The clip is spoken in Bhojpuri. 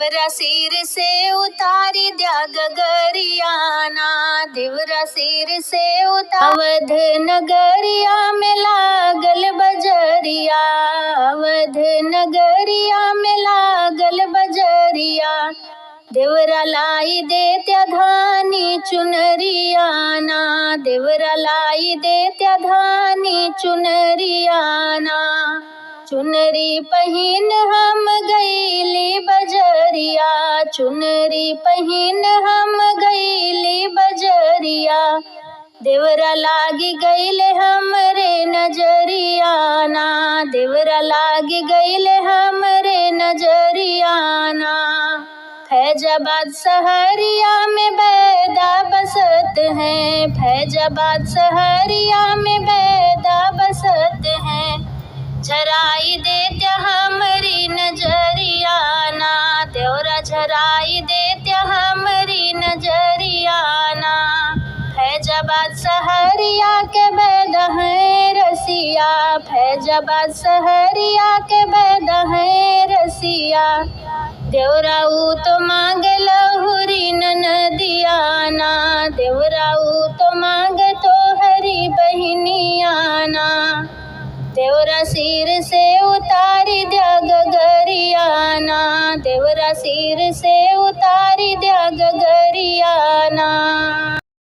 देवरा सिर से उतारी द्या गगरियाना, देवरा सिर से अवध नगरिया में लागल बजरिया, अवध नगरिया में लागल बजरिया। देवरा लाई देत्या धानी चुनरियाना, देवरा लाई देत्या धानी चुनरियाना। चुनरी पहिन हम गईली बजरिया, चुनरी पहिन हम गईली बजरिया। देवरा लागी गईले हमरे नजरियाना, देवरा लागी गईले हमरे नजरियाना। फैजाबाद सहरिया में बैदा बसत हैं, फैजाबाद सहरिया में बैदा बसत हैं। झराई देत्या हमरी नजरियाना, देवरा झराई देत्या हमरी नजरियाना। फैजाबाद सहरिया के बैदा है रसिया, फैजाबाद सहरिया के बैदा है रसिया। देवरा तो मांग लहुरी ननदियाना, देवरा तो मांग तो हरी बहनियाना। देवरा सिर से उतारी द्या गगरियाना, देवरा सिर से उतारी द्या गगरियाना।